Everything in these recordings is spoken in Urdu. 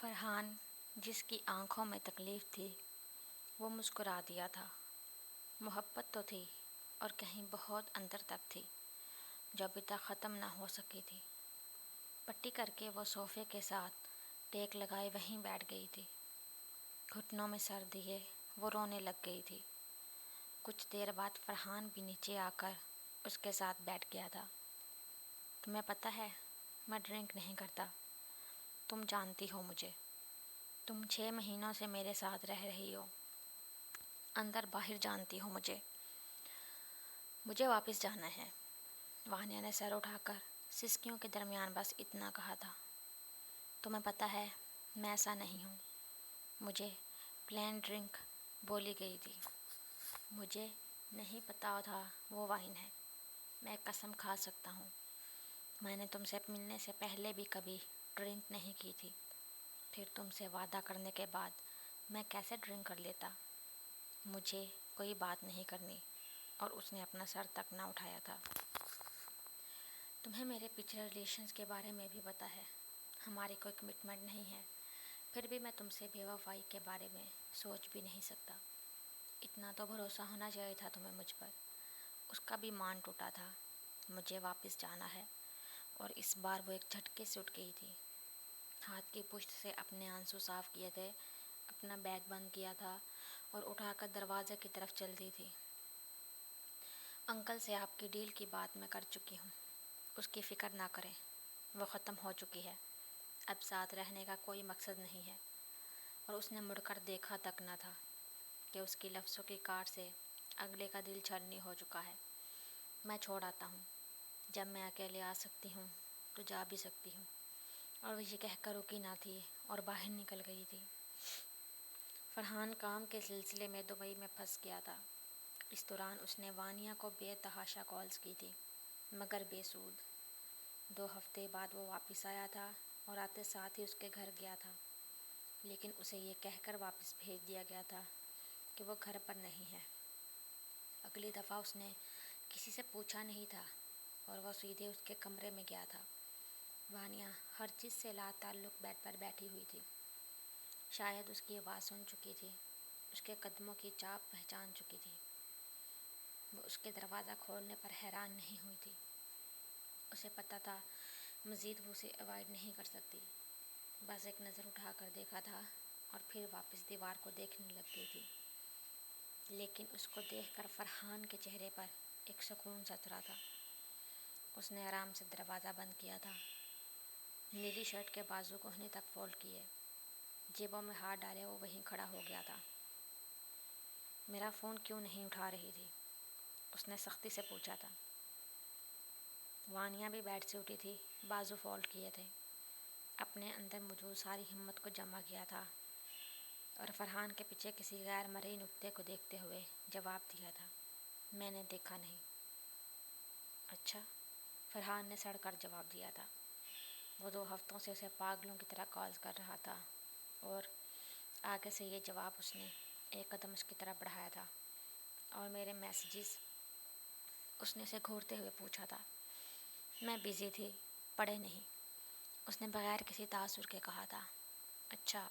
فرحان، جس کی آنکھوں میں تکلیف تھی، وہ مسکرا دیا تھا۔ محبت تو تھی اور کہیں بہت اندر تک تھی، جو ابھی تک ختم نہ ہو سکی تھی۔ پٹی کر کے وہ صوفے کے ساتھ ٹیک لگائے وہیں بیٹھ گئی تھی۔ گھٹنوں میں سر دیے وہ رونے لگ گئی تھی۔ کچھ دیر بعد فرحان بھی نیچے آ کر اس کے ساتھ بیٹھ گیا تھا۔ تمہیں پتہ ہے میں ڈرنک نہیں کرتا، تم جانتی ہو مجھے، تم 6 مہینوں سے میرے ساتھ رہ رہی ہو، اندر باہر جانتی ہو مجھے واپس جانا ہے۔ وانیہ نے سر اٹھا کر سسکیوں کے درمیان بس اتنا کہا تھا۔ تمہیں پتہ ہے میں ایسا نہیں ہوں، مجھے پلین ڈرنک بولی گئی تھی، مجھے نہیں پتہ تھا وہ وائن ہے، میں قسم کھا سکتا ہوں، میں نے تم سے ملنے سے پہلے بھی کبھی ڈرنک نہیں کی تھی، پھر تم سے وعدہ کرنے کے بعد میں کیسے ڈرنک کر لیتا؟ مجھے کوئی بات نہیں کرنی، اور اس نے اپنا سر تک نہ اٹھایا تھا۔ تمہیں میرے پچھلے ریلیشنز کے بارے میں بھی پتہ ہے، ہماری کوئی کمٹمنٹ نہیں ہے، پھر بھی میں تم سے بے وفائی کے بارے میں سوچ بھی نہیں سکتا۔ اتنا تو بھروسہ ہونا چاہیے تھا تمہیں مجھ پر۔ اس کا بھی مان ٹوٹا تھا۔ مجھے واپس جانا ہے، اور اس بار وہ ایک جھٹکے سے اٹھ گئی تھی۔ ہاتھ کی پشت سے اپنے آنسو صاف کیے تھے، اپنا بیگ بند کیا تھا اور اٹھا کر دروازے کی طرف چل دی تھی۔ انکل سے آپ کی ڈیل کی بات میں کر چکی ہوں، اس کی فکر نہ کریں، وہ ختم ہو چکی ہے، اب ساتھ رہنے کا کوئی مقصد نہیں ہے۔ اور اس نے مڑ کر دیکھا تک نہ تھا کہ اس کی لفظوں کی کاٹ سے اگلے کا دل چھلنی ہو چکا ہے۔ میں چھوڑ آتا ہوں، جب میں اکیلے آ سکتی ہوں تو جا بھی سکتی ہوں۔ اور وہ یہ کہہ کر رکی نہ تھی اور باہر نکل گئی تھی۔ فرحان کام کے سلسلے میں دبئی میں پھنس گیا تھا۔ اس دوران اس نے وانیہ کو بے تحاشا کالز کی تھی، مگر بے سود۔ 2 ہفتے بعد وہ واپس آیا تھا اور آتے ساتھ ہی اس کے گھر گیا تھا، لیکن اسے یہ کہہ کر واپس بھیج دیا گیا تھا کہ وہ گھر پر نہیں ہے۔ اگلی دفعہ اس نے کسی سے پوچھا نہیں تھا اور وہ سیدھے اس کے کمرے میں گیا تھا۔ وانیہ ہر چیز سے لا تعلق بیڈ پر بیٹھی ہوئی تھی۔ شاید اس کی آواز سن چکی تھی، اس کے قدموں کی چاپ پہچان چکی تھی۔ وہ اس کے دروازہ کھولنے پر حیران نہیں ہوئی تھی۔ اسے پتہ تھا مزید وہ اسے اوائڈ نہیں کر سکتی، بس ایک نظر اٹھا کر دیکھا تھا اور پھر واپس دیوار کو دیکھنے لگ گئی تھی۔ لیکن اس کو دیکھ کر فرحان کے چہرے پر ایک سکون سا اترا تھا۔ اس نے آرام سے دروازہ بند کیا تھا، نیلی شرٹ کے بازو کوہنی تک فولڈ کیے، جیبوں میں ہاتھ ڈالے وہ وہیں کھڑا ہو گیا تھا۔ میرا فون کیوں نہیں اٹھا رہی تھی؟ اس نے سختی سے پوچھا تھا۔ وانیہ بھی بیڈ سے اٹھی تھی، بازو فولڈ کیے تھے، اپنے اندر موجود ساری ہمت کو جمع کیا تھا، اور فرحان کے پیچھے کسی غیر مرئی نکتے کو دیکھتے ہوئے جواب دیا تھا، میں نے دیکھا نہیں۔ اچھا، فرحان نے سڑ کر جواب دیا تھا۔ وہ 2 ہفتوں سے اسے پاگلوں کی طرح کالز کر رہا تھا، اور آگے سے یہ جواب اس نے ایک قدم اس کی طرف بڑھایا تھا۔ اور میرے میسیجز؟ اس نے اسے گھورتے ہوئے پوچھا تھا۔ میں بزی تھی، پڑھے نہیں، اس نے بغیر کسی تاثر کے کہا تھا۔ اچھا،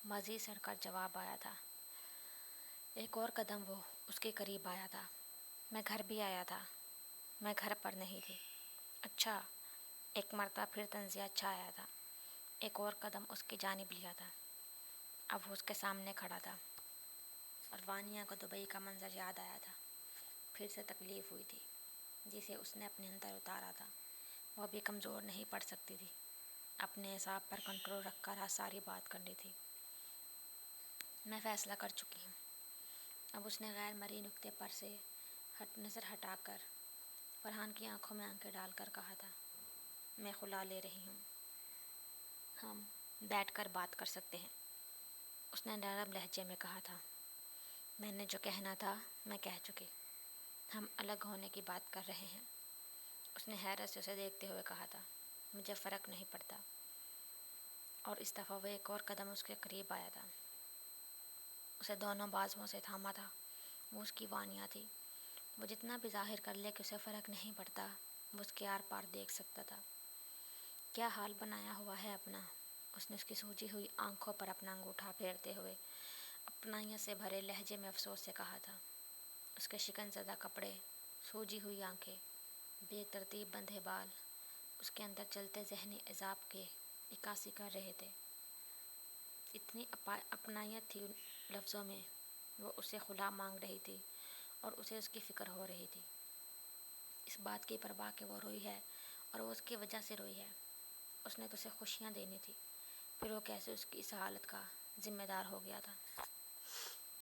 مزید سڑ کر جواب آیا تھا۔ ایک اور قدم وہ اس کے قریب آیا تھا۔ میں گھر بھی آیا تھا، میں گھر پر نہیں تھی۔ اچھا، ایک مرتبہ پھر طنزیہ اچھا آیا تھا۔ ایک اور قدم اس کی جانب لیا تھا۔ اب وہ اس کے سامنے کھڑا تھا، اور وانیہ کو دبئی کا منظر یاد آیا تھا۔ پھر سے تکلیف ہوئی تھی جسے اس نے اپنے اندر اتارا تھا۔ وہ ابھی کمزور نہیں پڑ سکتی تھی، اپنے اعصاب پر کنٹرول رکھ کر ساری بات کرنی تھی۔ میں فیصلہ کر چکی ہوں۔ اب اس نے غیر مرئی نکتے پر سے نظر ہٹا کر فرحان کی آنکھوں میں آنکھیں ڈال کر کہا تھا، میں خلا لے رہی ہوں، ہم بیٹھ کر بات کر سکتے ہیں۔ اس نے نرم لہجے میں کہا تھا، میں نے جو کہنا تھا میں کہہ چکی، ہم الگ ہونے کی بات کر رہے ہیں۔ اس نے حیرت سے اسے دیکھتے ہوئے کہا تھا، مجھے فرق نہیں پڑتا۔ اور اس دفعہ وہ ایک اور قدم اس کے قریب آیا تھا۔ اسے دونوں بازوؤں سے تھاما تھا۔ وہ اس کی وانیہ تھی۔ وہ جتنا بھی ظاہر کر لے کہ اسے فرق نہیں پڑتا، وہ اس کے آر پار دیکھ سکتا تھا۔ کیا حال بنایا ہوا ہے اپنا، اس نے اس کی سوجی ہوئی آنکھوں پر اپنا انگوٹھا پھیرتے ہوئے اپنائیت سے بھرے لہجے میں افسوس سے کہا تھا۔ اس کے شکن زدہ کپڑے، سوجی ہوئی آنکھیں، بے ترتیب بندھے بال اس کے اندر چلتے ذہنی عذاب کے عکاسی کر رہے تھے۔ اتنی اپنائیت تھی ان لفظوں میں، وہ اسے خلا مانگ رہی تھی اور اسے اس کی فکر ہو رہی تھی، اس بات کی پرواہ کہ وہ روئی ہے اور وہ اس کی وجہ سے روئی ہے۔ اس نے تو اسے خوشیاں دینی تھی، پھر وہ کیسے اس کی اس حالت کا ذمہ دار ہو گیا تھا۔